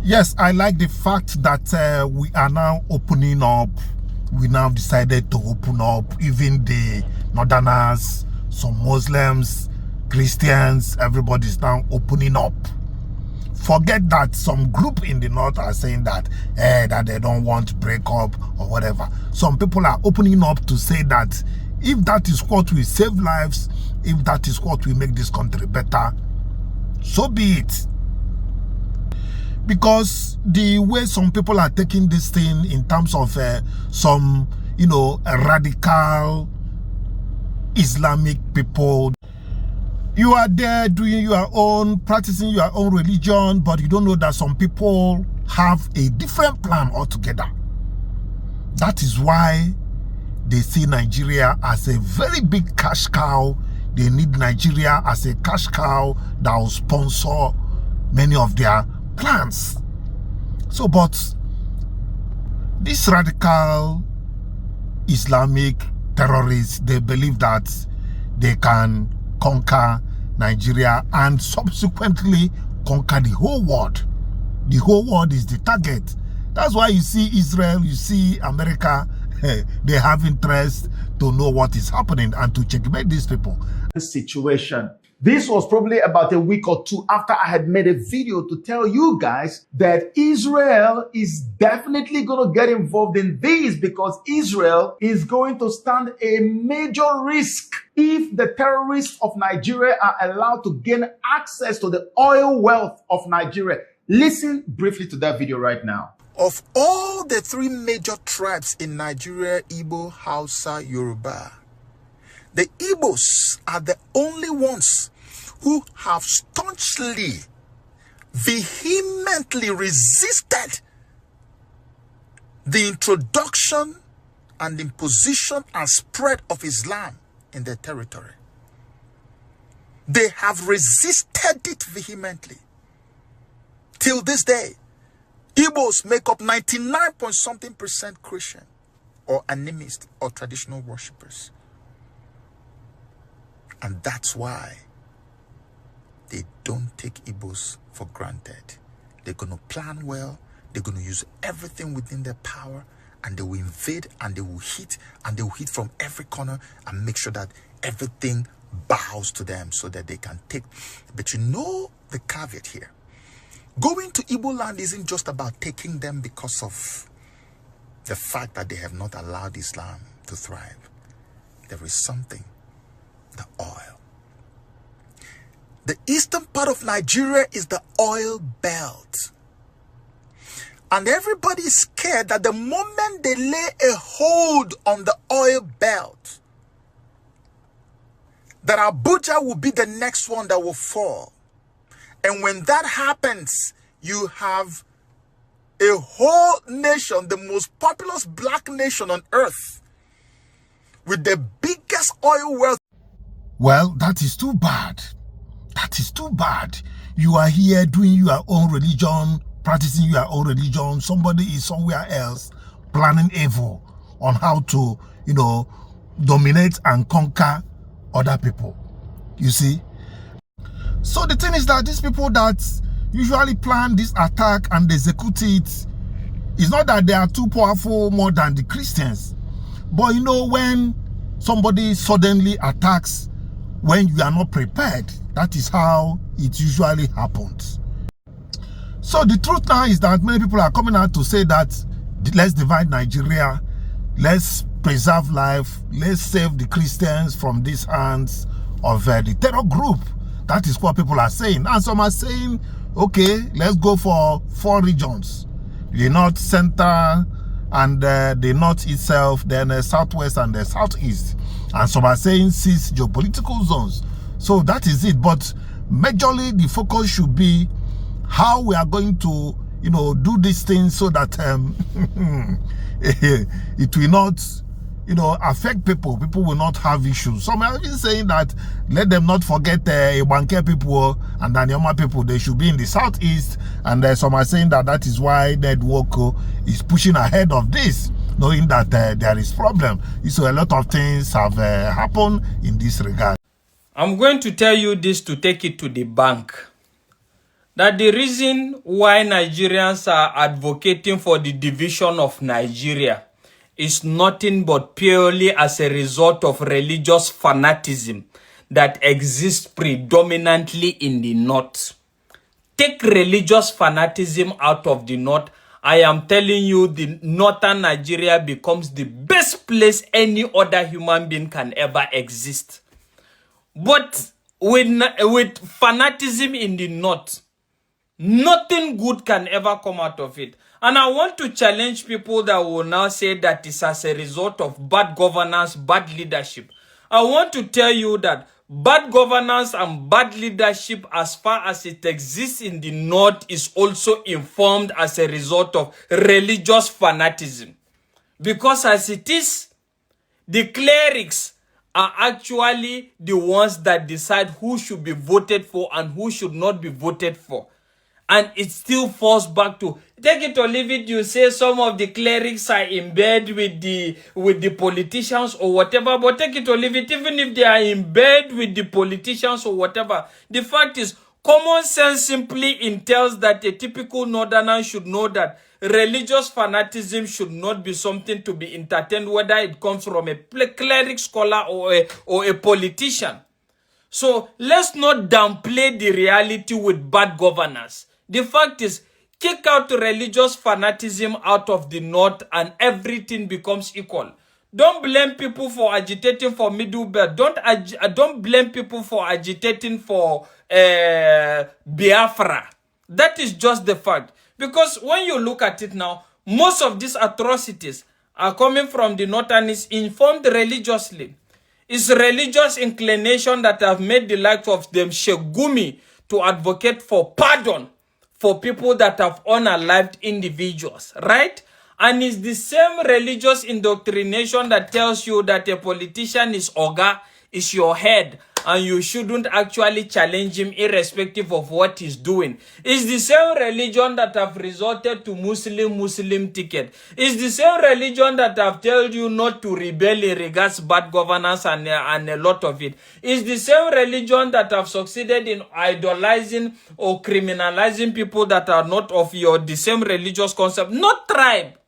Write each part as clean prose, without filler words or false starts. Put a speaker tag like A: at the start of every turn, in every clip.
A: Yes, I like the fact that we are now opening up. We now decided to open up even the Northerners, some Muslims, Christians, everybody's now opening up. Forget that some group in the North are saying that they don't want to break up or whatever. Some people are opening up to say that if that is what will save lives, if that is what will make this country better, so be it. Because the way some people are taking this thing in terms of some, radical Islamic people, you are there doing your own, practicing your own religion, but you don't know that some people have a different plan altogether. That is why they see Nigeria as a very big cash cow. They need Nigeria as a cash cow that will sponsor many of their plans. So, but these radical Islamic terrorists, they believe that they can conquer Nigeria and subsequently conquer the whole world. The whole world is the target. That's why you see Israel, you see America, they have interest to know what is happening and to checkmate these people.
B: Situation. This was probably about a week or two after I had made a video to tell you guys that Israel is definitely going to get involved in this, because Israel is going to stand a major risk if the terrorists of Nigeria are allowed to gain access to the oil wealth of Nigeria. Listen briefly to that video right now.
C: Of all the three major tribes in Nigeria, Igbo, Hausa, Yoruba, the Igbos are the only ones who have staunchly, vehemently resisted the introduction and imposition and spread of Islam in their territory. They have resisted it vehemently. Till this day, Igbos make up 99% Christian or animist or traditional worshippers. And that's why they don't take Igbos for granted. They're going to plan well. They're going to use everything within their power, and they will invade, and they will hit, and they will hit from every corner and make sure that everything bows to them so that they can take. But you know the caveat here. Going to Igbo land isn't just about taking them because of the fact that they have not allowed Islam to thrive. There is something. The oil. The eastern part of Nigeria is the oil belt. And everybody is scared that the moment they lay a hold on the oil belt, that Abuja will be the next one that will fall. And when that happens, you have a whole nation, the most populous black nation on earth, with the biggest oil wealth.
A: Well, that is too bad. That is too bad. You are here doing your own religion, practicing your own religion. Somebody is somewhere else planning evil on how to, dominate and conquer other people. You see? So the thing is that these people that usually plan this attack and execute it, it's not that they are too powerful more than the Christians. But when somebody suddenly attacks when you are not prepared, that is how it usually happens. So the truth now is that many people are coming out to say that let's divide Nigeria, let's preserve life, let's save the Christians from these hands of the terror group. That is what people are saying. And some are saying, okay, let's go for 4 regions. The North, Center, and the North itself, then the Southwest and the Southeast. And some are saying 6 geopolitical zones. So that is it. But majorly the focus should be how we are going to, do these things so that it will not, affect people. People will not have issues. Some are even saying that let them not forget Ibanke people and Danyama people. They should be in the Southeast. And some are saying that is why Ned Woko is pushing ahead of this, knowing that there is problem. So a lot of things have happened in this regard.
D: I'm going to tell you this to take it to the bank. that the reason why Nigerians are advocating for the division of Nigeria is nothing but purely as a result of religious fanaticism that exists predominantly in the north. Take religious fanaticism out of the north, I am telling you, the northern Nigeria becomes the best place any other human being can ever exist. But with fanaticism in the north, nothing good can ever come out of it. And I want to challenge people that will now say that it's as a result of bad governance, bad leadership. I want to tell you that bad governance and bad leadership, as far as it exists in the north, is also informed as a result of religious fanaticism. Because as it is, the clerics are actually the ones that decide who should be voted for and who should not be voted for. And it still falls back to, take it or leave it, you say some of the clerics are in bed with the politicians or whatever, but take it or leave it, even if they are in bed with the politicians or whatever, the fact is, common sense simply entails that a typical northerner should know that religious fanaticism should not be something to be entertained, whether it comes from a cleric, scholar, or a politician. So let's not downplay the reality with bad governance. The fact is, kick out religious fanaticism out of the north and everything becomes equal. Don't blame people for agitating for Middle Belt. Don't blame people for agitating for Biafra. That is just the fact. Because when you look at it now, most of these atrocities are coming from the north and is informed religiously. It's religious inclination that have made the likes of them Shegumi to advocate for pardon for people that have unalived individuals, right? And it's the same religious indoctrination that tells you that a politician is Oga, is your head, and you shouldn't actually challenge him irrespective of what he's doing. It's the same religion that have resulted to Muslim ticket. It's the same religion that have told you not to rebel in regards bad governance and a lot of it. It's the same religion that have succeeded in idolizing or criminalizing people that are not of the same religious concept. Not tribe,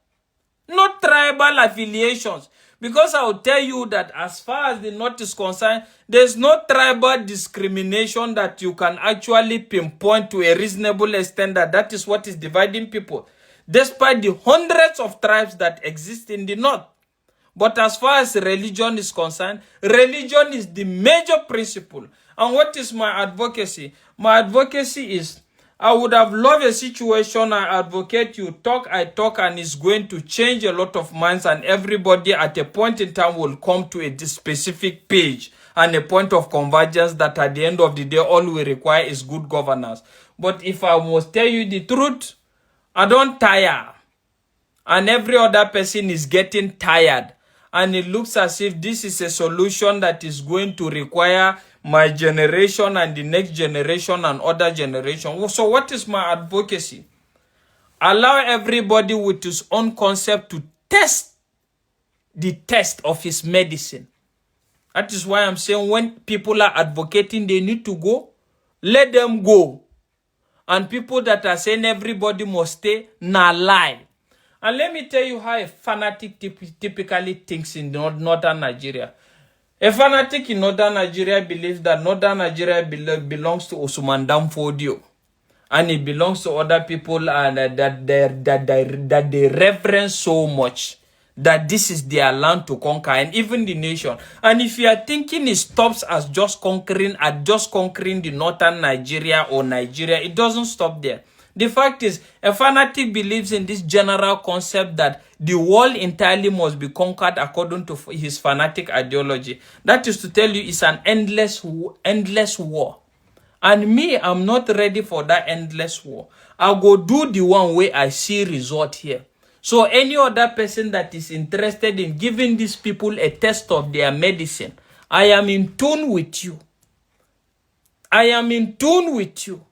D: not tribal affiliations. Because I will tell you that as far as the north is concerned, there's no tribal discrimination that you can actually pinpoint to a reasonable extent that is what is dividing people, despite the hundreds of tribes that exist in the north. But as far as religion is concerned, religion is the major principle. And what is my advocacy? My advocacy is, I would have loved a situation I advocate, you talk, I talk, and it's going to change a lot of minds, and everybody at a point in time will come to a specific page and a point of convergence that at the end of the day, all we require is good governance. But if I must tell you the truth, I don't tire. And every other person is getting tired. And it looks as if this is a solution that is going to require my generation and the next generation and other generation. So what is my advocacy? Allow everybody with his own concept to test the test of his medicine. That is why I'm saying when people are advocating, they need to go. Let them go. And people that are saying everybody must stay, nah lie. And let me tell you how a fanatic typically thinks in northern Nigeria. A fanatic in northern Nigeria believes that northern Nigeria belongs to Usman Danfodio. And it belongs to other people and that they reverence so much. That this is their land to conquer, and even the nation. And if you are thinking it stops as just conquering the northern Nigeria or Nigeria, it doesn't stop there. The fact is, a fanatic believes in this general concept that the world entirely must be conquered according to his fanatic ideology. That is to tell you it's an endless war. And me, I'm not ready for that endless war. I'll go do the one way I see result here. So any other person that is interested in giving these people a test of their medicine, I am in tune with you. I am in tune with you.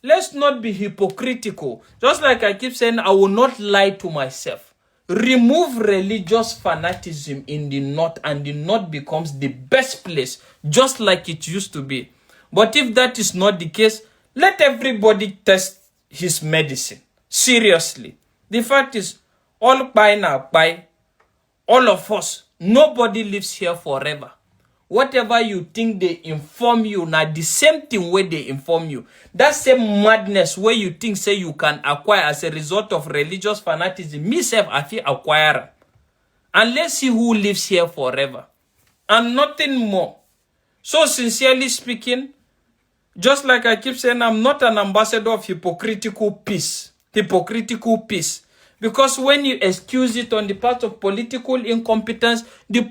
D: Let's not be hypocritical. Just like I keep saying, I will not lie to myself. Remove religious fanaticism in the north, and the north becomes the best place, just like it used to be. But if that is not the case, Let everybody test his medicine. Seriously. The fact is, all by now, by all of us, nobody lives here forever. Whatever you think they inform you, now the same thing where they inform you. That same madness where you think say you can acquire as a result of religious fanaticism, myself I feel acquire. And let's see who lives here forever. And nothing more. So sincerely speaking, just like I keep saying, I'm not an ambassador of hypocritical peace. Hypocritical peace. Because when you excuse it on the part of political incompetence, the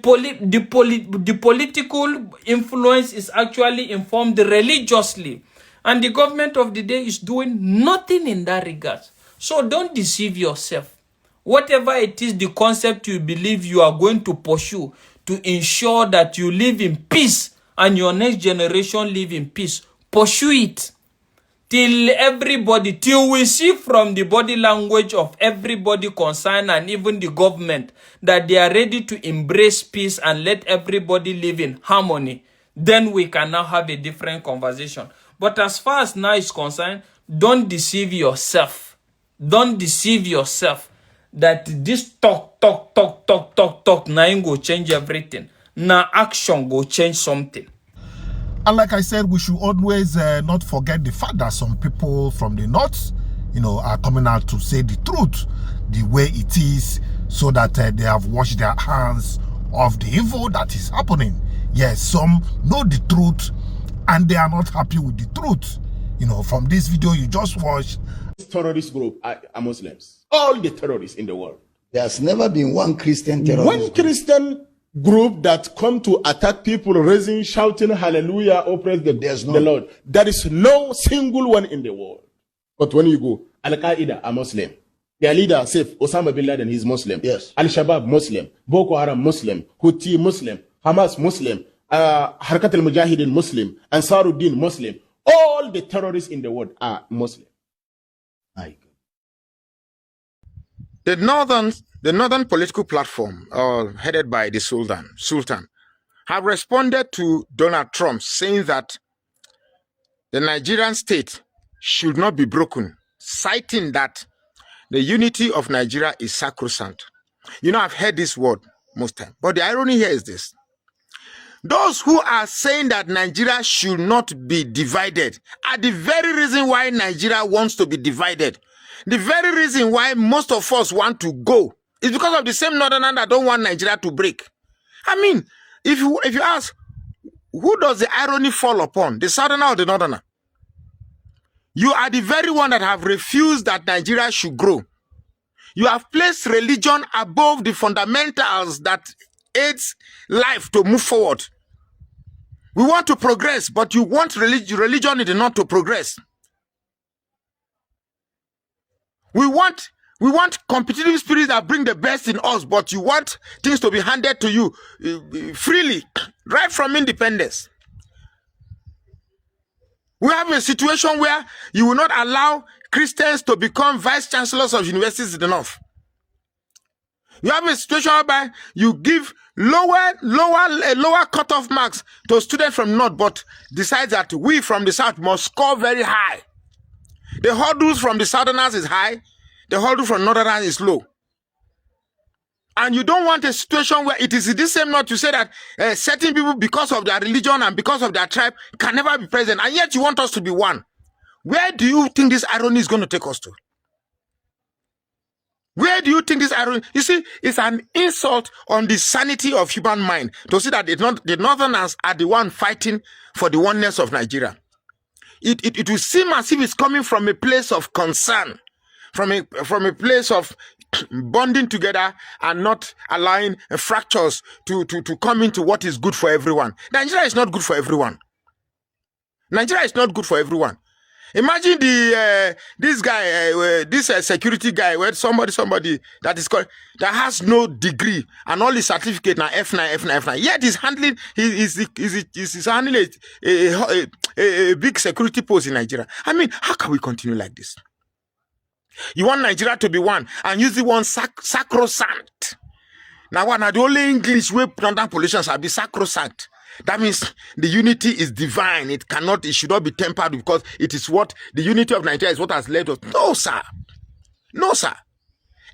D: political influence is actually informed religiously. And the government of the day is doing nothing in that regard. So don't deceive yourself. Whatever it is, the concept you believe you are going to pursue to ensure that you live in peace and your next generation live in peace, pursue it. Till everybody, till we see from the body language of everybody concerned and even the government that they are ready to embrace peace and let everybody live in harmony, then we can now have a different conversation. But as far as now is concerned, don't deceive yourself. Don't deceive yourself that this talk, now go change everything. Now action go change something.
A: And like I said, we should always not forget the fact that some people from the north, are coming out to say the truth, the way it is, so that they have washed their hands of the evil that is happening. Yes, some know the truth and they are not happy with the truth. From this video you just watched.
E: Terrorist group are Muslims. All the terrorists in the world.
F: There's never been one Christian terrorist.
E: One Christian group that come to attack people, raising, shouting hallelujah, or praise the Lord. There is no single one in the world. But when you go, Al-Qaeda are Muslim. Their leader, Saif Osama bin Laden, he's Muslim.
F: Yes.
E: Al-Shabaab, Muslim. Boko Haram, Muslim. Houthi, Muslim. Hamas, Muslim. Harakat al-Mujahideen, Muslim. Ansaruddin, Muslim. All the terrorists in the world are Muslim.
C: The northern political platform, headed by the Sultan, have responded to Donald Trump saying that the Nigerian state should not be broken, citing that the unity of Nigeria is sacrosanct. I've heard this word most times, but the irony here is this. Those who are saying that Nigeria should not be divided are the very reason why Nigeria wants to be divided. The very reason why most of us want to go is because of the same northerner that don't want Nigeria to break. I mean, if you ask, who does the irony fall upon, the southerner or the northerner? You are the very one that have refused that Nigeria should grow. You have placed religion above the fundamentals that aids life to move forward. We want to progress, but you want religion in the north to progress. We want competitive spirits that bring the best in us, but you want things to be handed to you freely, right from independence. We have a situation where you will not allow Christians to become vice chancellors of universities in the north. You have a situation whereby you give lower cutoff marks to students from the north, but decide that we from the south must score very high. The hurdles from the southerners is high, the hurdle from northerners is low. And you don't want a situation where it is the same not to say that certain people, because of their religion and because of their tribe, can never be present, and yet you want us to be one. Where do you think this irony is going to take us to? Where do you think this irony? You see, it's an insult on the sanity of human mind to see that the northerners are the one fighting for the oneness of Nigeria. It will seem as if it's coming from a place of concern, from a place of bonding together and not allowing fractures to come into what is good for everyone. Nigeria is not good for everyone. Nigeria is not good for everyone. Imagine this guy, this security guy, where somebody that is called, that has no degree and all his certificate now F9. Yet he's handling he's handling a big security post in Nigeria. I mean, how can we continue like this? You want Nigeria to be one and use the one sacrosanct. Now, the only English way London politicians are be sacrosanct.
E: That means the unity is divine. It should not be tempered because it is what the unity of Nigeria is what has led us. No, sir. No, sir.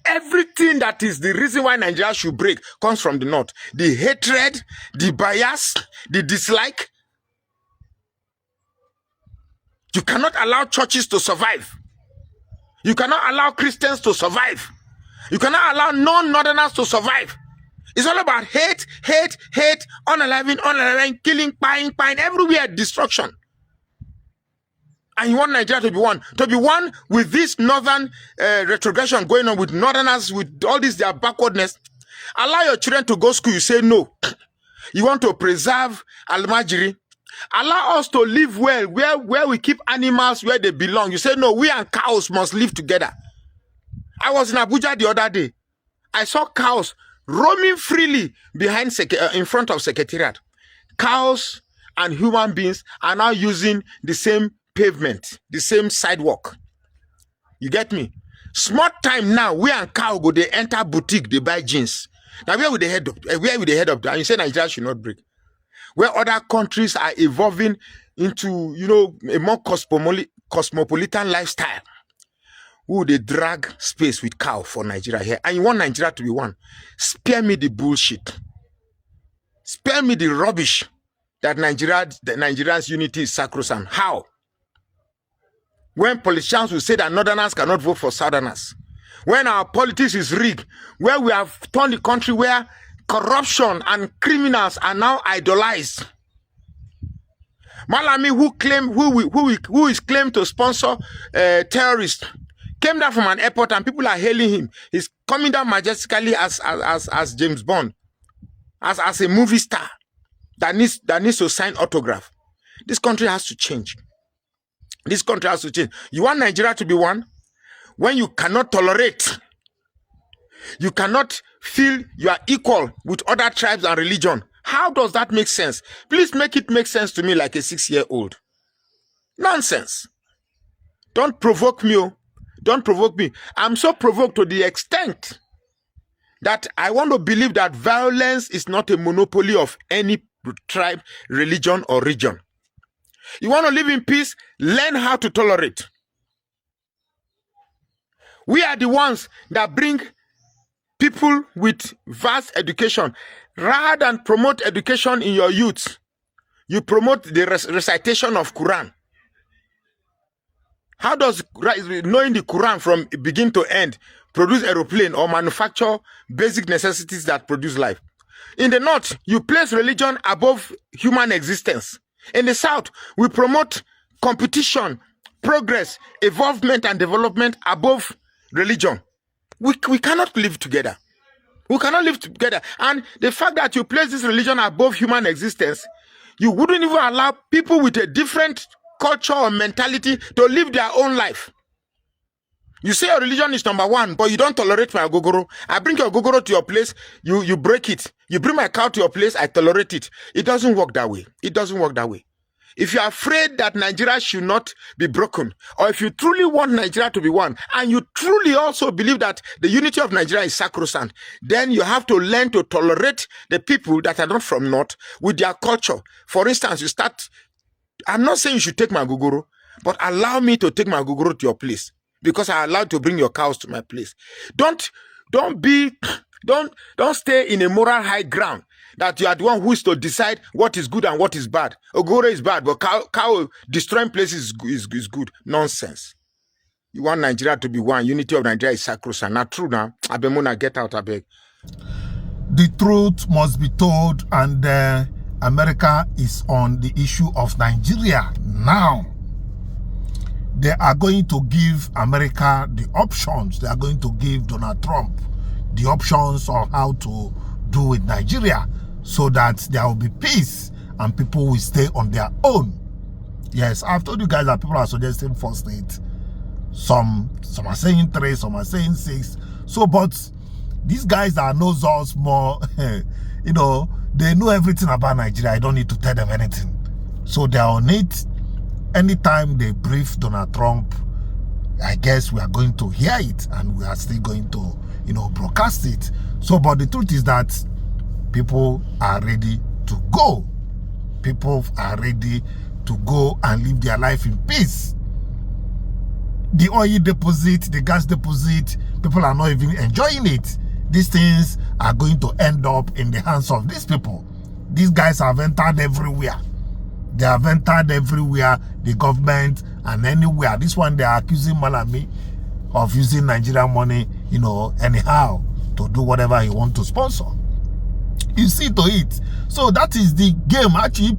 E: Everything that is the reason why Nigeria should break comes from the north. The hatred, the bias, the dislike. You cannot allow churches to survive. You cannot allow Christians to survive. You cannot allow non-northerners to survive. It's all about hate, hate, hate, unaliving, killing, buying, everywhere, destruction. And you want Nigeria to be one with this northern retrogression going on, with northerners, with all this their backwardness. Allow your children to go to school. You say no. You want to preserve Almajiri. Allow us to live well, where we keep animals where they belong. You say no, we and cows must live together. I was in Abuja the other day. I saw cows roaming freely in front of Secretariat. Cows and human beings are now using the same pavement, the same sidewalk. You get me? Small time now, we and cow go, they enter boutique, they buy jeans. Now where would they head up? And you say Nigeria should not break. Where other countries are evolving into, a more cosmopolitan lifestyle. Who they drag space with cow for Nigeria here? And you want Nigeria to be one? Spare me the bullshit. Spare me the rubbish that Nigeria's unity is sacrosanct. How? When politicians will say that northerners cannot vote for southerners. When our politics is rigged. Where we have turned the country where corruption and criminals are now idolized. Malami, who is claimed to sponsor terrorists, came down from an airport and people are hailing him. He's coming down majestically as James Bond, as a movie star that needs to sign autograph. This country has to change. This country has to change. You want Nigeria to be one? When you cannot tolerate, you cannot feel you are equal with other tribes and religion. How does that make sense? Please make it make sense to me like a 6-year-old. Nonsense. Don't provoke me. Don't provoke me. I'm so provoked to the extent that I want to believe that violence is not a monopoly of any tribe, religion, or region. You want to live in peace? Learn how to tolerate. We are the ones that bring people with vast education. Rather than promote education in your youth, you promote the recitation of Quran. How does knowing the Quran from begin to end produce aeroplane or manufacture basic necessities that produce life? In the north, you place religion above human existence. In the south, we promote competition, progress, evolvement, and development above religion. We cannot live together. We cannot live together. And the fact that you place this religion above human existence, you wouldn't even allow people with a different culture or mentality to live their own life. You say your religion is number one, but you don't tolerate my ogogoro. I bring your ogogoro to your place, you break it. You bring my cow to your place, I tolerate it. It doesn't work that way. It doesn't work that way. If you are afraid that Nigeria should not be broken, or if you truly want Nigeria to be one, and you truly also believe that the unity of Nigeria is sacrosanct, then you have to learn to tolerate the people that are not from North with their culture. For instance, I'm not saying you should take my ogogoro, but allow me to take my ogogoro to your place, because I allowed to bring your cows to my place. Don't stay in a moral high ground that you are the one who is to decide what is good and what is bad. Ogoro is bad, but cow destroying places is good. Nonsense. You want Nigeria to be one. Unity of Nigeria is sacrosanct. Not true now. Abemona, get out, I beg.
A: The truth must be told, and America is on the issue of Nigeria now. They are going to give America the options. They are going to give Donald Trump the options on how to do with Nigeria, so that there will be peace and people will stay on their own. Yes, I've told you guys that people are suggesting 4 states. Some are saying 3, some are saying 6. So, but these guys that knows us more, they know everything about Nigeria. I don't need to tell them anything. So they are on it. Anytime they brief Donald Trump, I guess we are going to hear it, and we are still going to, broadcast it. So, but the truth is that people are ready to go. people are ready to go and live their life in peace. The oil deposit, the gas deposit, people are not even enjoying it. These things are going to end up in the hands of these people. These guys have entered everywhere. They have entered everywhere, the government and anywhere. This one, they are accusing Malami of using Nigerian money, you know, anyhow, to do whatever he wants to sponsor. You see to it. So that is the game. Actually,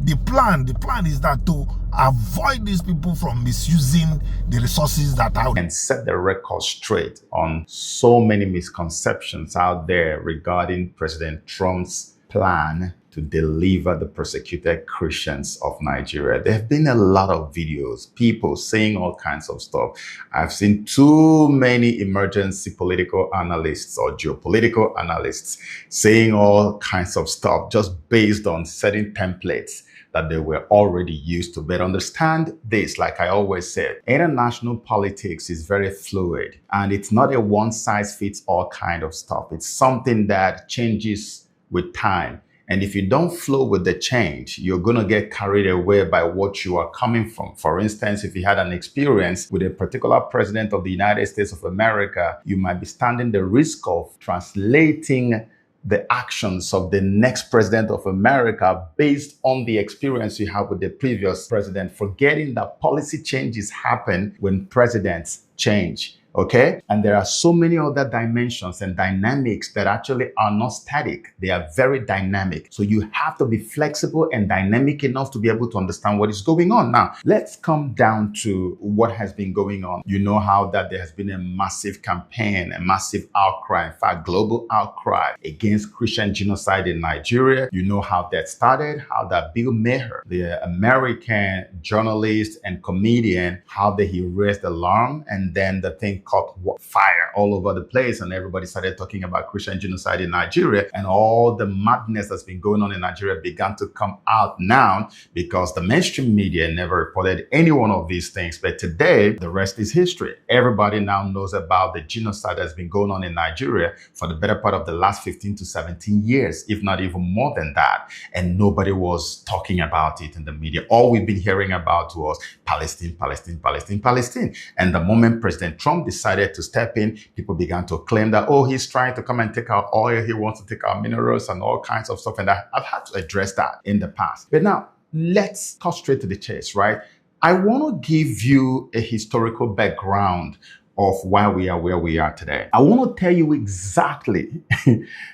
A: the plan is that to avoid these people from misusing the resources that are
B: and set the record straight on so many misconceptions out there regarding President Trump's plan to deliver the persecuted Christians of Nigeria. There have been a lot of videos, people saying all kinds of stuff. I've seen too many emergency political analysts or geopolitical analysts saying all kinds of stuff just based on certain templates that they were already used to. But understand this, like I always said, international politics is very fluid and it's not a one-size-fits-all kind of stuff. It's something that changes with time. And if you don't flow with the change, you're going to get carried away by what you are coming from. For instance, if you had an experience with a particular president of the United States of America, you might be standing the risk of translating the actions of the next president of America based on the experience you have with the previous president, forgetting that policy changes happen when presidents change. Okay? And there are so many other dimensions and dynamics that actually are not static. They are very dynamic. So you have to be flexible and dynamic enough to be able to understand what is going on. Now, let's come down to what has been going on. You know how that there has been a massive campaign, a massive outcry, in fact, global outcry against Christian genocide in Nigeria. You know how that started, how that Bill Maher, the American journalist and comedian, how that he raised alarm and then the thing caught fire all over the place and everybody started talking about Christian genocide in Nigeria, and all the madness that's been going on in Nigeria began to come out now because the mainstream media never reported any one of these things. But today, the rest is history. Everybody now knows about the genocide that's been going on in Nigeria for the better part of the last 15 to 17 years, if not even more than that. And nobody was talking about it in the media. All we've been hearing about was Palestine, Palestine, Palestine, Palestine. And the moment President Trump decided to step in, people began to claim that, oh, he's trying to come and take our oil, he wants to take our minerals and all kinds of stuff. And I've had to address that in the past. But now, let's cut straight to the chase, right? I want to give you a historical background of why we are where we are today. I want to tell you exactly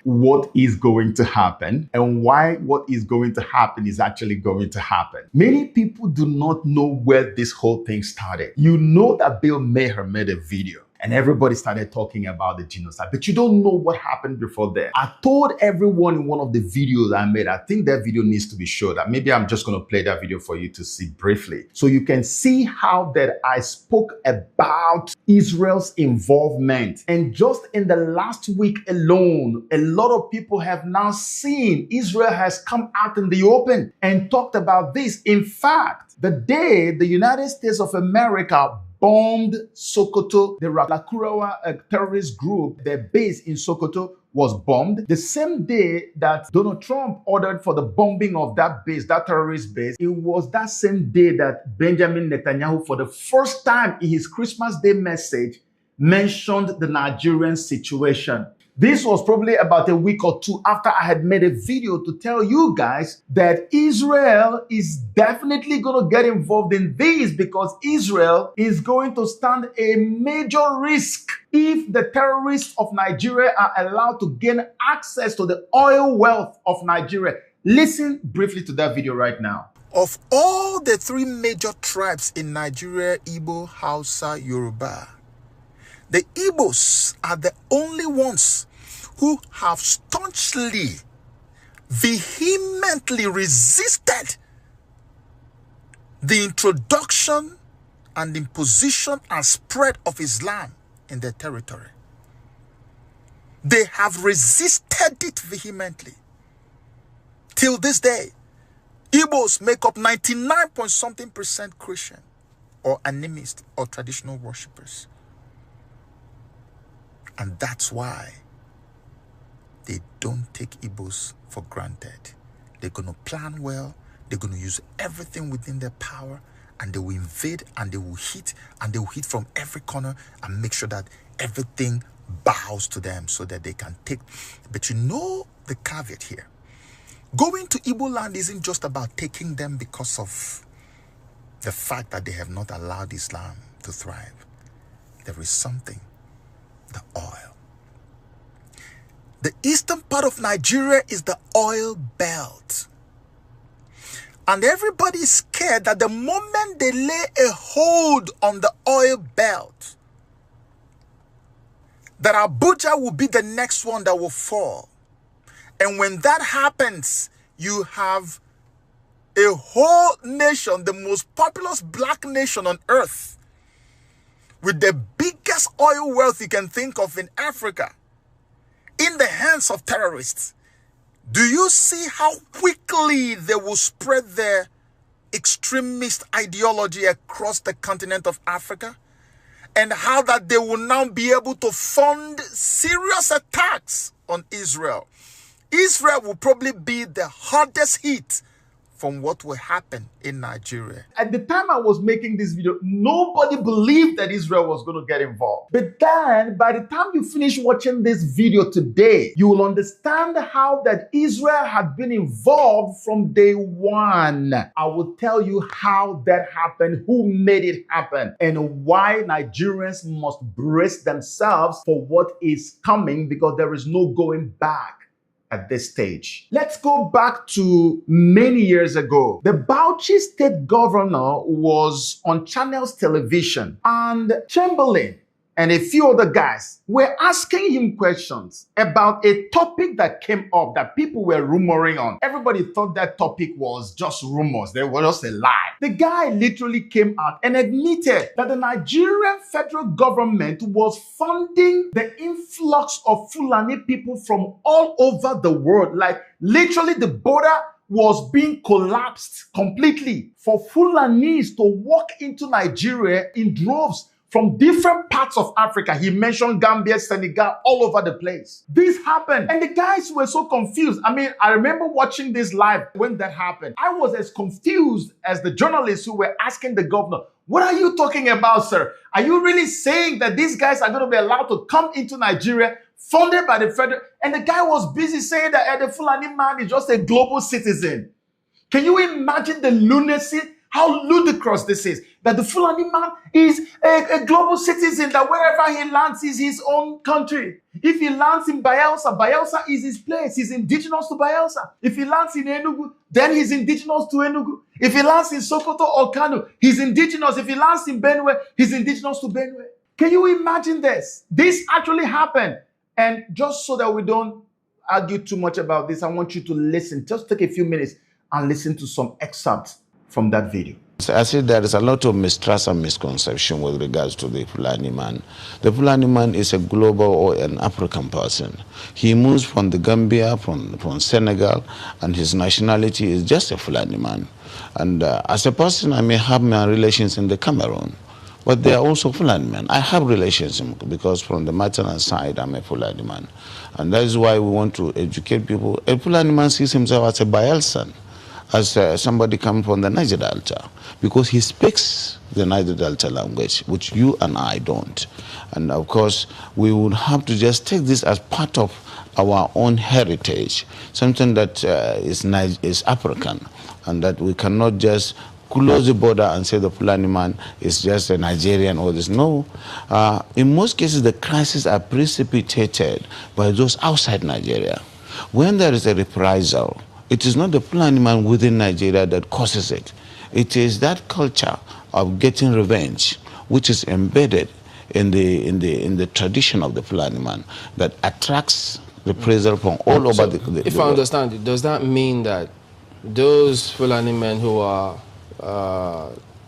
B: what is going to happen and why what is going to happen is actually going to happen. Many people do not know where this whole thing started. You know that Bill Maher made a video and everybody started talking about the genocide, but you don't know what happened before that. I told everyone in one of the videos I made, I think that video needs to be showed. Maybe I'm just going to play that video for you to see briefly, so you can see how that I spoke about Israel's involvement. And just in the last week alone, a lot of people have now seen Israel has come out in the open and talked about this. In fact, the day the United States of America bombed Sokoto, the Lakurawa terrorist group, their base in Sokoto was bombed. The same day that Donald Trump ordered for the bombing of that base, that terrorist base, it was that same day that Benjamin Netanyahu, for the first time in his Christmas Day message, mentioned the Nigerian situation. This was probably about a week or two after I had made a video to tell you guys that Israel is definitely going to get involved in this because Israel is going to stand a major risk if the terrorists of Nigeria are allowed to gain access to the oil wealth of Nigeria. Listen briefly to that video right now.
C: Of all the three major tribes in Nigeria, Igbo, Hausa, Yoruba, the Igbos are the only ones who have staunchly, vehemently resisted the introduction and imposition and spread of Islam in their territory. They have resisted it vehemently. Till this day, Igbos make up 99% Christian or animist or traditional worshippers. And that's why they don't take Igbos for granted. They're going to plan well. They're going to use everything within their power, and they will invade, and they will hit, and they will hit from every corner and make sure that everything bows to them so that they can take. But you know the caveat here. Going to Igbo land isn't just about taking them because of the fact that they have not allowed Islam to thrive. There is something, the oil. The eastern part of Nigeria is the oil belt. And everybody is scared that the moment they lay a hold on the oil belt, that Abuja will be the next one that will fall. And when that happens, you have a whole nation, the most populous black nation on earth, with the biggest oil wealth you can think of in Africa, in the hands of terrorists. Do you see how quickly they will spread their extremist ideology across the continent of Africa? And how that they will now be able to fund serious attacks on Israel. Israel will probably be the hardest hit from what will happen in Nigeria.
B: At the time I was making this video, nobody believed that Israel was going to get involved. But then, by the time you finish watching this video today, you will understand how that Israel had been involved from day one. I will tell you how that happened, who made it happen, and why Nigerians must brace themselves for what is coming, because there is no going back at this stage. Let's go back to many years ago. The Bauchi state governor was on Channels Television, and Chamberlain and a few other guys were asking him questions about a topic that came up that people were rumoring on. Everybody thought that topic was just rumors. They were just a lie. The guy literally came out and admitted that the Nigerian federal government was funding the influx of Fulani people from all over the world. Like literally the border was being collapsed completely for Fulanis to walk into Nigeria in droves from different parts of Africa. He mentioned Gambia, Senegal, all over the place. This happened, and the guys were so confused. I mean, I remember watching this live when that happened. I was as confused as the journalists who were asking the governor, what are you talking about, sir? Are you really saying that these guys are going to be allowed to come into Nigeria funded by the federal? And the guy was busy saying that the Fulani man is just a global citizen. Can you imagine the lunacy? How ludicrous this is, that the Fulani man is a global citizen, that wherever he lands is his own country. If he lands in Bayelsa, Bayelsa is his place. He's indigenous to Bayelsa. If he lands in Enugu, then he's indigenous to Enugu. If he lands in Sokoto or Kano, he's indigenous. If he lands in Benue, he's indigenous to Benue. Can you imagine this? This actually happened. And just so that we don't argue too much about this, I want you to listen. Just take a few minutes and listen to some excerpts from that video.
G: I said there is a lot of mistrust and misconception with regards to the Fulani man. The Fulani man is a global or an African person. He moves from the Gambia, from Senegal, and his nationality is just a Fulani man. And as a person, I may have my relations in the Cameroon, but they are also Fulani men. I have relations because from the maternal side, I'm a Fulani man. And that is why we want to educate people. A Fulani man sees himself as a Bayelsan, as somebody coming from the Niger Delta, because he speaks the Niger Delta language, which you and I don't. And of course, we would have to just take this as part of our own heritage, something that is African, and that we cannot just close the border and say the Fulani man is just a Nigerian or this. No. In most cases, the crises are precipitated by those outside Nigeria. When there is a reprisal, it is not the Fulani man within Nigeria that causes it. It is that culture of getting revenge, which is embedded in the tradition of the Fulani man, that attracts reprisal from all over the
H: If
G: the
H: I
G: world.
H: understand it, does that mean that those Fulani men who are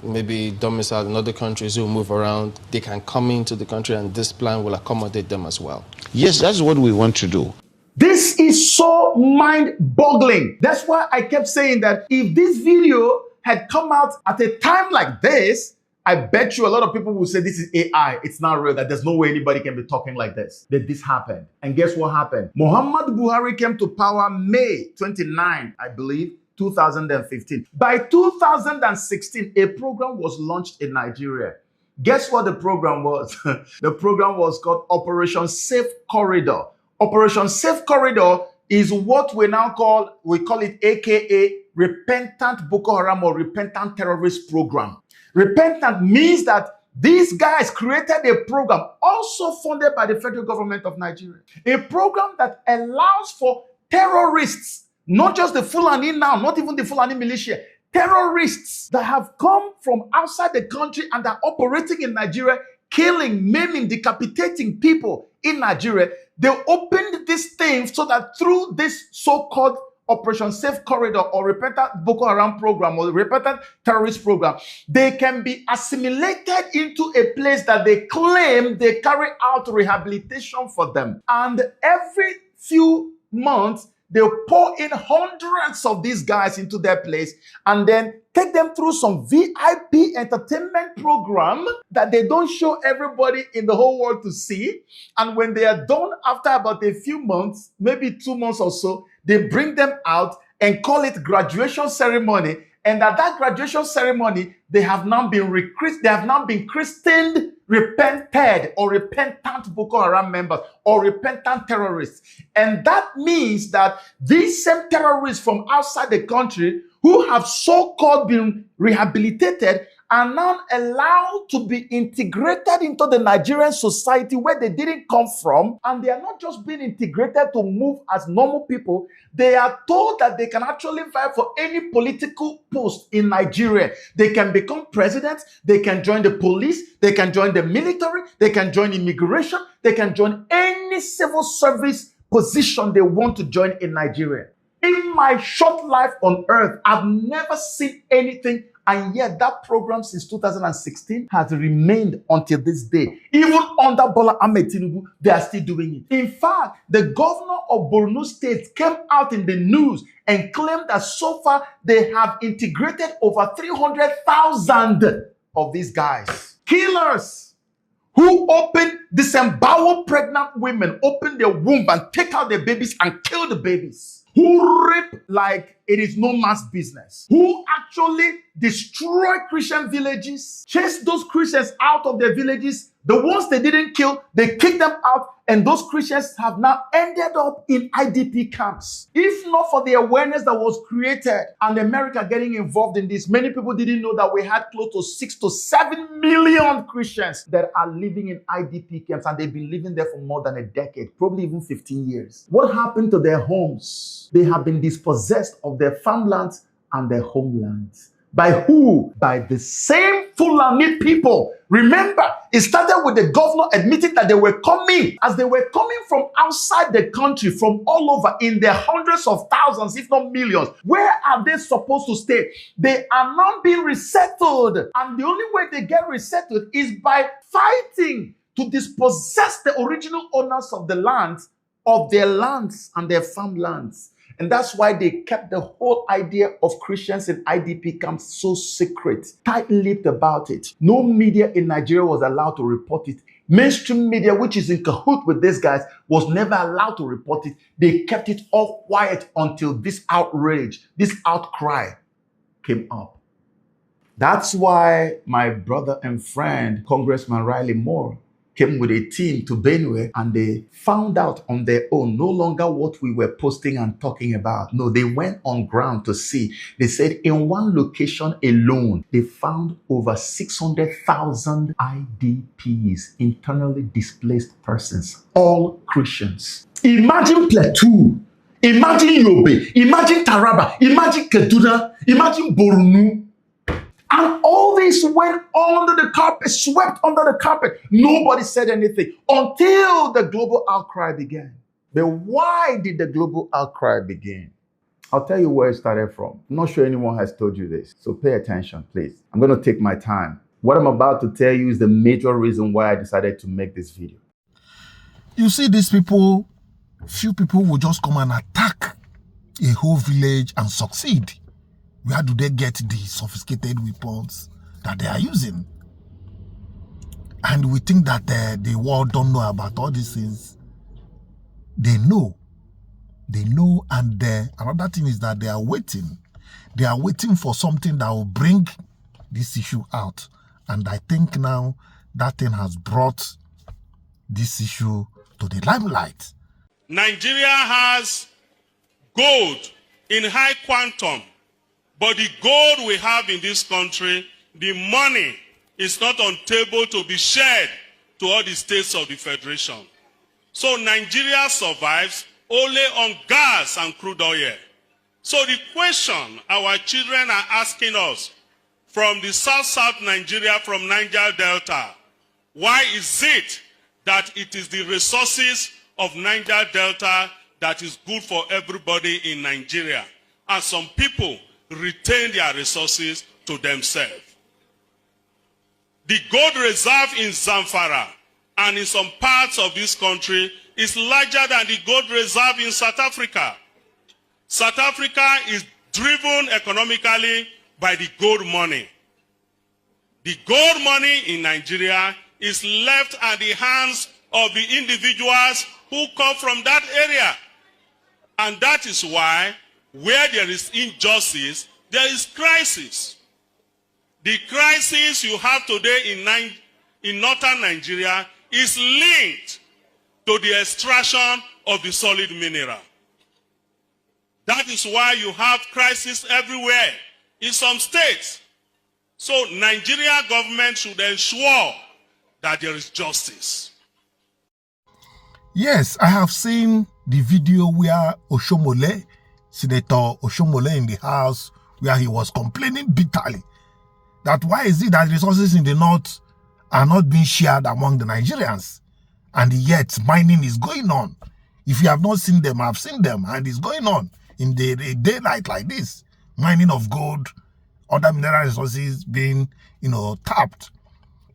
H: maybe domiciled in other countries, who move around, they can come into the country and this plan will accommodate them as well?
G: Yes, that's what we want to do.
B: This is so mind-boggling. That's why I kept saying that if this video had come out at a time like this, I bet you a lot of people will say this is AI. It's not real, that there's no way anybody can be talking like this. That this happened. And guess what happened? Muhammad Buhari came to power May 29, I believe, 2015. By 2016, a program was launched in Nigeria. Guess what the program was? The program was called Operation Safe Corridor. Operation Safe Corridor is what we call it AKA Repentant Boko Haram or Repentant Terrorist Program. Repentant means that these guys created a program also funded by the federal government of Nigeria. A program that allows for terrorists, not just the Fulani now, not even the Fulani militia, terrorists that have come from outside the country and are operating in Nigeria, killing, maiming, decapitating people in Nigeria. They opened this thing so that through this so-called Operation Safe Corridor or Repentant Boko Haram program or the Repentant Terrorist program, they can be assimilated into a place that they claim they carry out rehabilitation for them. And every few months, they'll pour in hundreds of these guys into their place and then take them through some VIP entertainment program that they don't show everybody in the whole world to see. And when they are done after about a few months, maybe 2 months or so, they bring them out and call it graduation ceremony. And at that graduation ceremony, they have now been christened repented or repentant Boko Haram members or repentant terrorists. And that means that these same terrorists from outside the country who have so-called been rehabilitated are now allowed to be integrated into the Nigerian society where they didn't come from. And they are not just being integrated to move as normal people. They are told that they can actually fight for any political post in Nigeria. They can become presidents. They can join the police. They can join the military. They can join immigration. They can join any civil service position they want to join in Nigeria. In my short life on earth, I've never seen anything. And yet that program since 2016 has remained until this day. Even under Bola Ahmed Tinubu, they are still doing it. In fact, the governor of Borno State came out in the news and claimed that so far they have integrated over 300,000 of these guys. Killers who disembowel pregnant women, open their womb and take out their babies and kill the babies. Who rape like it is no man's business, who actually destroy Christian villages, chase those Christians out of their villages. The ones they didn't kill, they kick them out, and those Christians have now ended up in IDP camps. If not for the awareness that was created and America getting involved in this, many people didn't know that we had close to 6 to 7 million Christians that are living in IDP camps, and they've been living there for more than a decade, probably even 15 years. What happened to their homes? They have been dispossessed of their farmlands and their homelands. By who? By the same Fulani people. Remember, it started with the governor admitting that they were coming. As they were coming from outside the country, from all over, in their hundreds of thousands, if not millions. Where are they supposed to stay? They are now being resettled. And the only way they get resettled is by fighting to dispossess the original owners of the land, of their lands and their farmlands. And that's why they kept the whole idea of Christians in IDP camps so secret, tight-lipped about it. No media in Nigeria was allowed to report it. Mainstream media, which is in cahoots with these guys, was never allowed to report it. They kept it all quiet until this outrage, this outcry came up. That's why my brother and friend, Congressman Riley Moore, came with a team to Benue, and they found out on their own, no longer what we were posting and talking about. No, they went on ground to see. They said in one location alone, they found over 600,000 IDPs, internally displaced persons, all Christians. Imagine Plateau, imagine Yobe, imagine Taraba, imagine Kaduna, imagine Borno. And all this went under the carpet, swept under the carpet. Nobody said anything until the global outcry began. But why did the global outcry begin? I'll tell you where it started from. I'm not sure anyone has told you this, so pay attention, please. I'm going to take my time. What I'm about to tell you is the major reason why I decided to make this video.
A: You see, these people, few people will just come and attack a whole village and succeed. Where do they get the sophisticated weapons that they are using? And we think that the world don't know about all these things. They know. They know, and another thing is that they are waiting. They are waiting for something that will bring this issue out. And I think now that thing has brought this issue to the limelight.
I: Nigeria has gold in high quantum, but the gold we have in this country, the money is not on table to be shared to all the states of the Federation. So Nigeria survives only on gas and crude oil. So the question our children are asking us from the South Nigeria, from Niger Delta, why is it that it is the resources of Niger Delta that is good for everybody in Nigeria, and some people retain their resources to themselves? The gold reserve in Zamfara and in some parts of this country is larger than the gold reserve in South Africa. South Africa is driven economically by the gold money. The gold money in Nigeria is left at the hands of the individuals who come from that area. And that is why where there is injustice, there is crisis. The crisis you have today in northern Nigeria is linked to the extraction of the solid mineral. That is why you have crisis everywhere in some states. So Nigeria government should ensure that there is justice.
A: Yes, I have seen the video where Oshomole, Senator Oshomole in the House, where he was complaining bitterly that why is it that resources in the north are not being shared among the Nigerians, and yet mining is going on. If you have not seen them, I've seen them, and it's going on in the daylight like this. Mining of gold, other mineral resources being, tapped.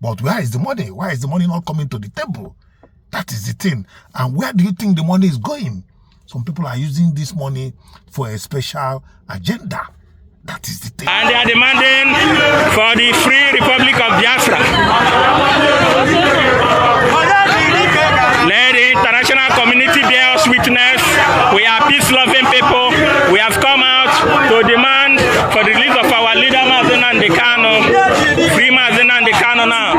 A: But where is the money? Why is the money not coming to the table? That is the thing. And where do you think the money is going? Some people are using this money for a special agenda. That is the thing.
D: And they are demanding for the free Republic of Biafra. Let the international community bear us witness. We are peace-loving people. We have come out to demand for the release of our leader, Mazen and Dekano. Free Mazen and Dekano now.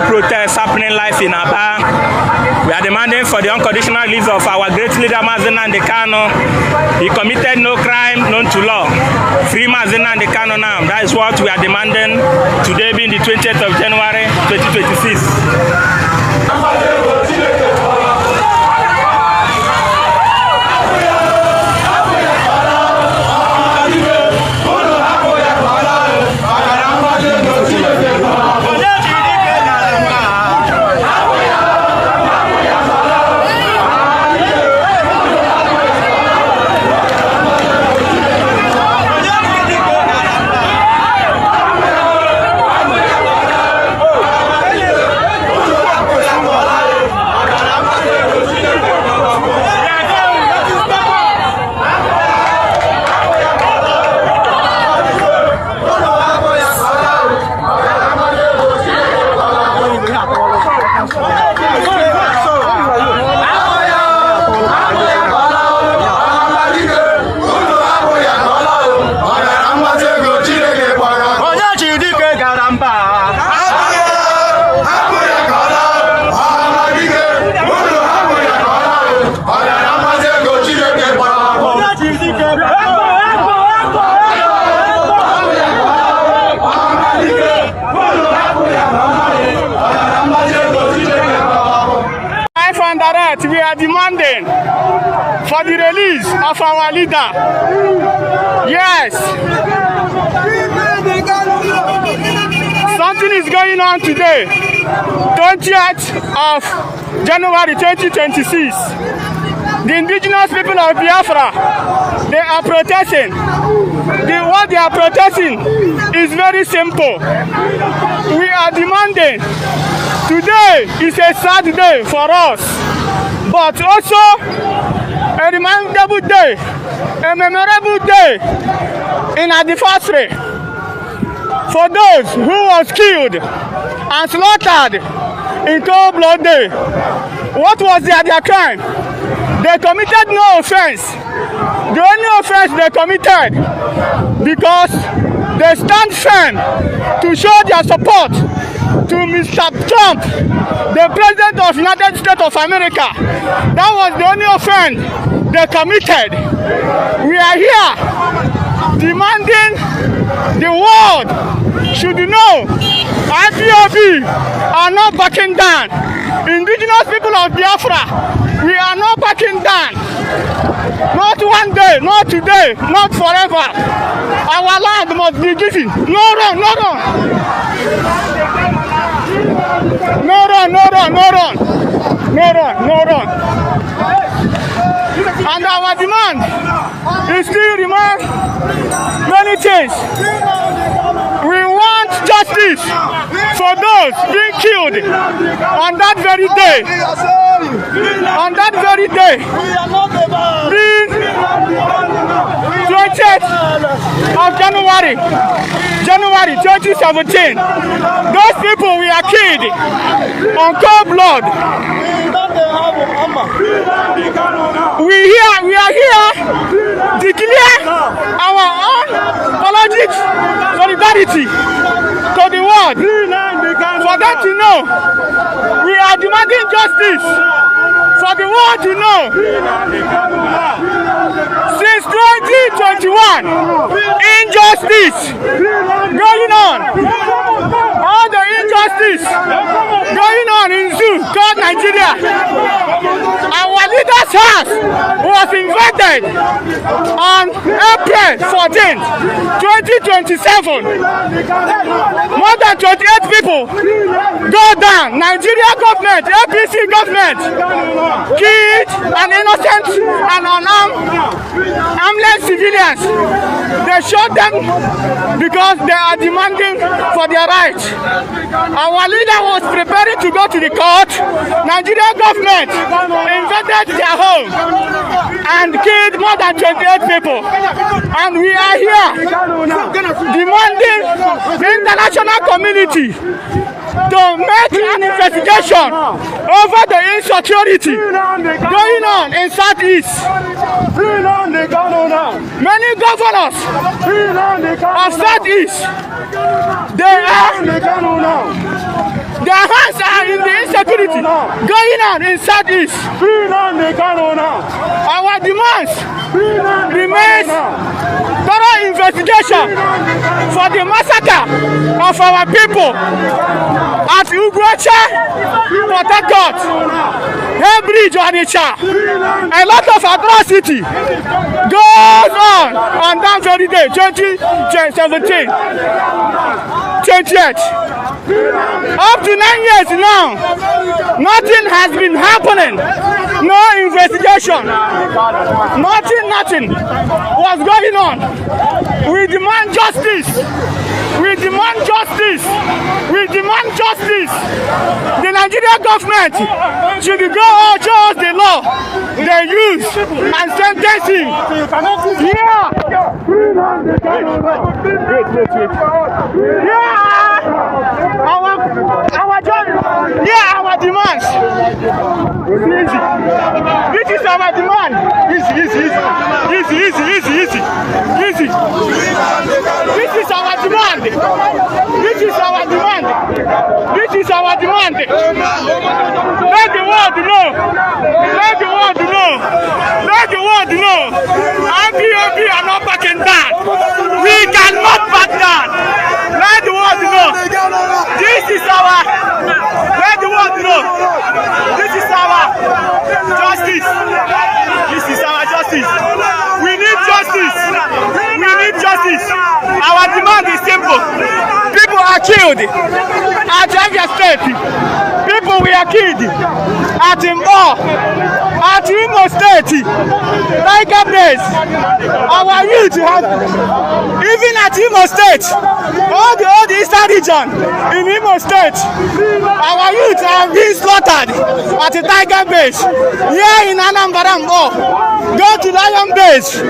D: Protests happening live in Aba. We are demanding for the unconditional release of our great leader Mazen and Dekano. He committed no crime known to law. Free Mazen and Dekano now. That is what we are demanding today, being the 20th of January 2026. We are demanding for the release of our leader. Yes. Something
J: meeting is going on today, 20th of January 2026. The indigenous people of Biafra, they are protesting. What they are protesting is very simple. We are demanding. Today is a sad day for us, but also a remarkable day, a memorable day in our anniversary for those who was killed and slaughtered in cold blood day. What was their crime? They committed no offense. The only offense they committed because they stand firm to show their support to Mr. Trump, the President of the United States of America. That was the only offense they committed. We are here demanding the world should know IPOB are not backing down. Indigenous people of Biafra, we are not backing down. Not one day, not today, not forever. Our land must be given. No run, no run. No run, no run, no run. No run, no run. And our demand is still remain many things. We want justice for those being killed on that very day. On that very day, being 20th of January 2017. Those people we are killed on cold blood. We are here declare our own apologetic solidarity to the world for them to know we are demanding justice, for the world to know. Since 2021, injustice going on. All the injustice going on in zoo called Nigeria. Our leader's house was invaded on April 14th, 2027. More than 28 people go down. Nigeria government, APC government, killed an innocent and unarmed armless civilians. They shot them because they are demanding for their rights. Our leader was preparing to go to the court. Nigeria government invaded their home and killed more than 28 people. And we are here demanding the international community to make an investigation over the insecurity going on in Southeast. Many governors of Southeast, their hands are in the insecurity going on in Southeast. Our demands remains thorough investigation for the massacre of our people at Ugwecha, Port Harcourt, Hebridge, Onitsha. A lot of atrocity goes on that very day, 2017, 20th. Up to 9 years now, nothing has been happening. No investigation. Nothing was going on. We demand justice. We demand justice. We demand justice. The Nigerian government should go out, show us the law they use and sentence him. Yeah. Our demands. Easy. This is our demand. Easy. This is our demand. This is our demand. Let the world know. Let the world know. Let the world know. IPOB are not backing down. We cannot back down. Let the world know. This is our. Let the world know. This is our justice. This is our justice. We need justice. We need justice. Our demand is simple. People are killed at Abia State. People were killed at Imbo, at Imo State, Tiger Base. Our youth have, even at Imo State, all the eastern region in Imo State, our youth have been slaughtered at the Tiger Base. Here in Anambra, go to Lion Base.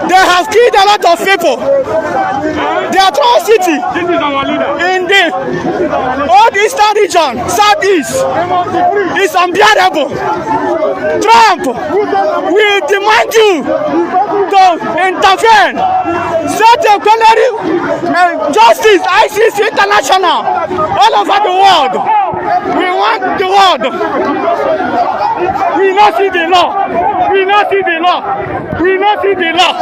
J: They have killed a lot of people. The atrocity in the old eastern region, southeast, is unbearable. Trump, we demand you to intervene. Set a culinary justice, ICC International, all over the world. We want the world. We not see the law. We not see the law. We not see the law.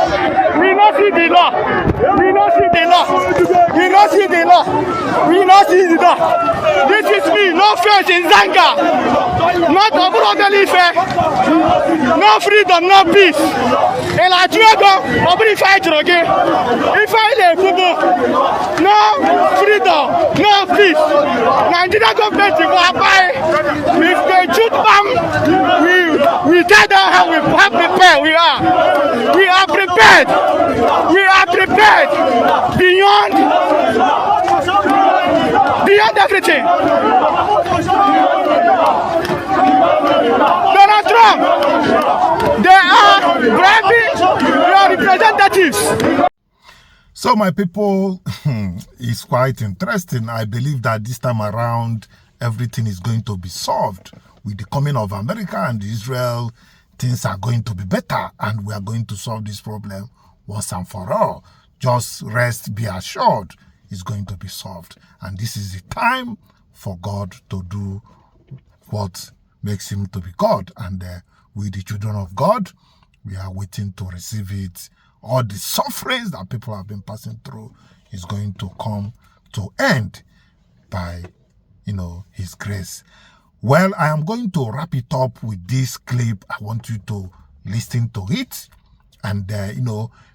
J: We not see the law. We not see the law. We not see the law. We not see the law. This is me, no faith in Zanga. Not a brotherly faith. No freedom, no peace. And I go, nobody fight again. If I let go, no freedom, no peace. Nigeria government will buy. If they shoot bomb, we tell them how we have prepared. We are prepared. We are prepared beyond everything. Donald Trump, they are bribing your representatives.
A: So my people, it's quite interesting. I believe that this time around, everything is going to be solved. With the coming of America and Israel, things are going to be better, and we are going to solve this problem once and for all. Just rest, be assured, it's going to be solved. And this is the time for God to do what makes him to be God. And we, the children of God, we are waiting to receive it. All the sufferings that people have been passing through is going to come to end by, his grace. Well, I am going to wrap it up with this clip. I want you to listen to it. And,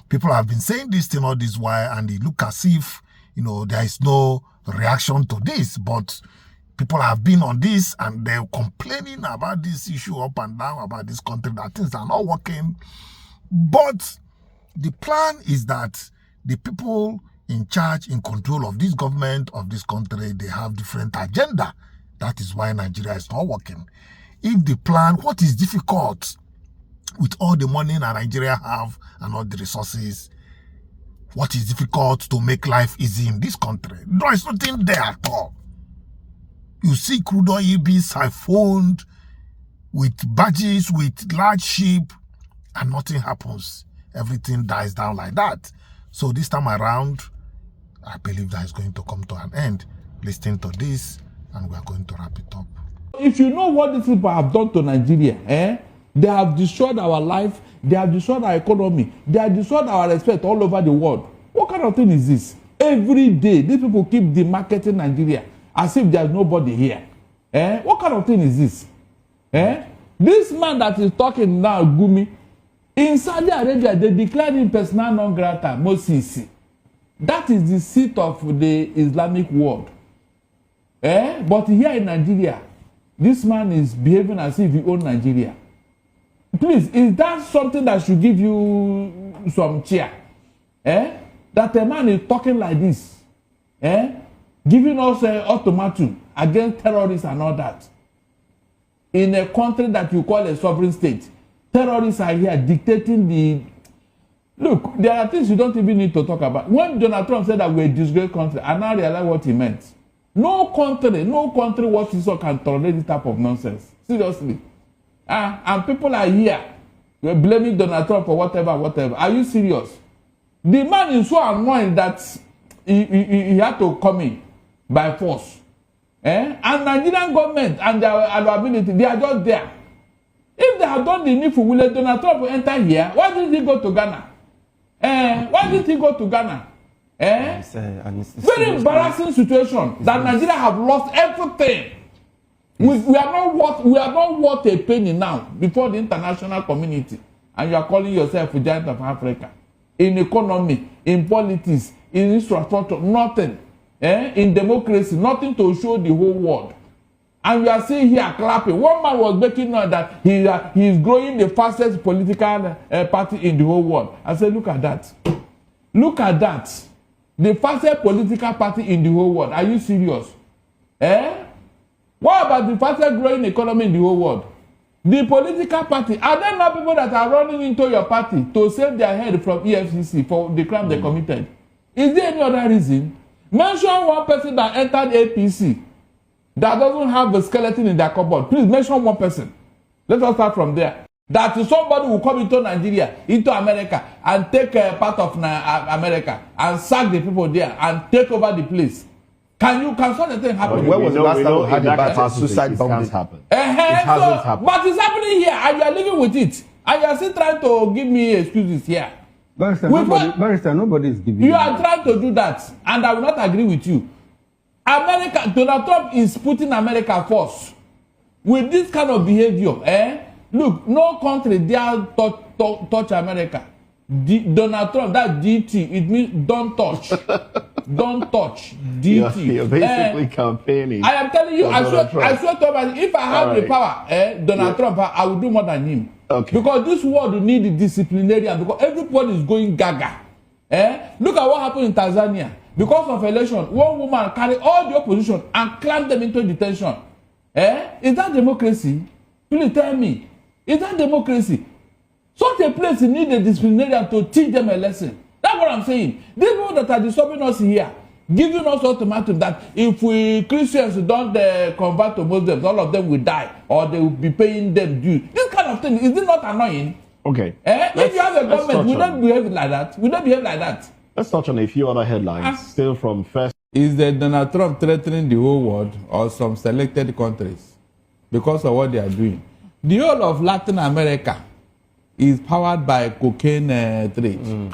A: people have been saying this thing all this while, and it look as if, there is no reaction to this. But people have been on this, and they're complaining about this issue up and down about this country, that things are not working. But the plan is that the people in charge, in control of this government, of this country, they have different agenda. That is why Nigeria is not working. If the plan, what is difficult with all the money that Nigeria have and all the resources, what is difficult to make life easy in this country? There is nothing there at all. You see crude oil being siphoned with badges, with large ship, and nothing happens. Everything dies down like that. So this time around, I believe that is going to come to an end. Listen to this, and we are going to wrap it up.
K: If you know what these people have done to Nigeria, they have destroyed our life, they have destroyed our economy, they have destroyed our respect all over the world. What kind of thing is this? Every day, these people keep demarketing Nigeria as if there's nobody here. What kind of thing is this? This man that is talking now, Gumi, in Saudi Arabia, they declared him persona non grata, Mosisi. That is the seat of the Islamic world. But here in Nigeria, this man is behaving as if he owns Nigeria. Please, is that something that should give you some cheer? That a man is talking like this, giving us an ultimatum against terrorists and all that. In a country that you call a sovereign state, terrorists are here dictating the... Look, there are things you don't even need to talk about. When Donald Trump said that we're a disgraced country, I now realize what he meant. No country what he saw can tolerate this type of nonsense. Seriously. And people are here. We're blaming Donald Trump for whatever. Are you serious? The man is so annoying that he had to come in by force. And Nigerian government and their ability, they are just there. If they have done the needful, will Donald Trump enter here? Why didn't he go to Ghana? Why did he go to Ghana? Very embarrassing situation that Nigeria have lost everything. We are not worth a penny now before the international community, and you are calling yourself a giant of Africa. In economy, in politics, in infrastructure, nothing. in democracy, nothing to show the whole world. And you are seeing here clapping. One man was making noise that he is growing the fastest political party in the whole world. I said, look at that. Look at that. The fastest political party in the whole world. Are you serious? What about the fastest growing economy in the whole world? The political party. Are there not people that are running into your party to save their head from EFCC for the crime they committed? Is there any other reason? Mention one person that entered APC that doesn't have a skeleton in their cupboard. Please mention one person. Let us start from there. That somebody will come into Nigeria, into America, and take part of America and sack the people there and take over the place. Can such a thing happen?
L: When was the last time we had a battle suicide bombing? It hasn't happened.
K: But it's happening here, and you are living with it. And you are still trying to give me excuses here.
M: Barrister, nobody is giving
K: you are trying to do that, and I will not agree with you. Donald Trump is putting America first. With this kind of behavior, look, no country dare touch America. Donald Trump, that DT, it means don't touch. Don't touch. DT.
L: You're basically campaigning.
K: I am telling you, I swear to God, if I have the power, Donald Trump, I will do more than him.
L: Okay.
K: Because this world will need a disciplinarian, because everybody is going gaga. Look at what happened in Tanzania. Because of election, one woman carried all the opposition and clamped them into detention. Is that democracy? Please tell me. Is that democracy? Such a place needs a disciplinarian to teach them a lesson. That's what I'm saying. These people that are disturbing us here, giving us ultimatum that if we Christians don't convert to Muslims, all of them will die, or they will be paying them due. This kind of thing, is it not annoying?
L: Okay.
K: If you have a government, will not behave like that? Will not behave like that?
L: Let's touch on a few other headlines, still from first.
K: Is Donald Trump threatening the whole world or some selected countries because of what they are doing? The whole of Latin America is powered by cocaine trade.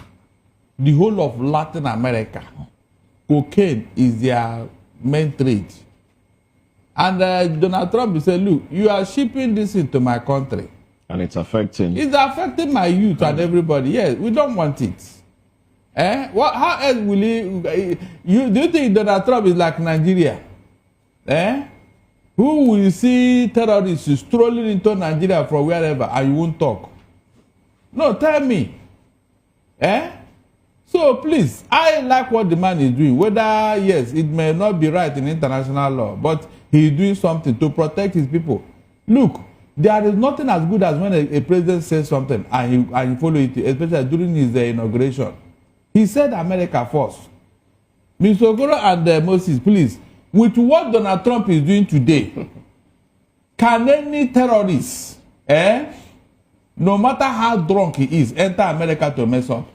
K: The whole of Latin America, cocaine is their main trade. And Donald Trump said, look, you are shipping this into my country.
L: And it's affecting.
K: It's affecting my youth and everybody. Yes, we don't want it. How else will do you think Donald Trump is like Nigeria? Who will see terrorists strolling into Nigeria from wherever and you won't talk? No, tell me. So please, I like what the man is doing. Whether, yes, it may not be right in international law, but he is doing something to protect his people. Look, there is nothing as good as when a president says something and you follow it, especially during his inauguration. He said America first. Mr. Okoro and Moses, please, with what Donald Trump is doing today, can any terrorist, no matter how drunk he is, enter America to mess up?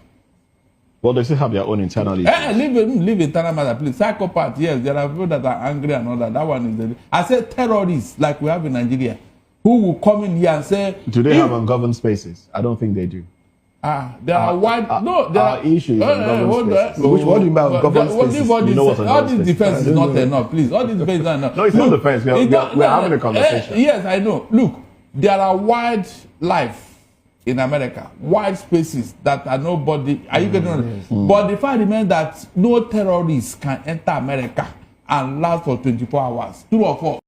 L: Well, they still have their own internal issues.
K: Leave internal matter, please. Psychopaths, yes, there are people that are angry and all that. That one is I said terrorists, like we have in Nigeria, who will come in here and say...
L: Do they have ungoverned spaces? I don't think they do.
K: There are wide... No, there are
L: issues.
K: What
L: do you mean by ungoverned spaces?
K: All this defense is not enough, please. All this defense is not enough.
L: No, it's not defense. We're having a conversation.
K: Yes, I know. Look, there are wide life in America, wide spaces that are nobody. Are you getting on? But the fact remains that no terrorists can enter America and last for 24 hours. True or false?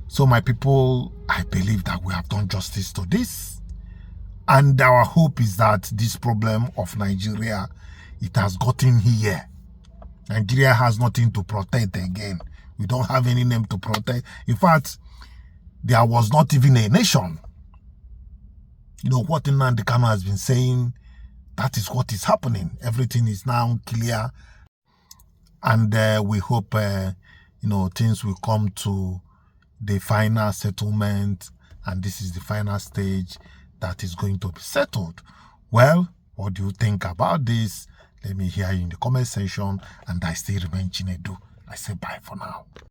A: So my people, I believe that we have done justice to this. And our hope is that this problem of Nigeria, it has gotten here. Nigeria has nothing to protect again. We don't have any name to protect. In fact, there was not even a nation. You know, what Nnamdi Kanu has been saying, that is what is happening. Everything is now clear. And we hope, you know, things will come to the final settlement. And this is the final stage that is going to be settled. Well, what do you think about this? Let me hear you in the comment section. And I still remain Chinedu. I say bye for now.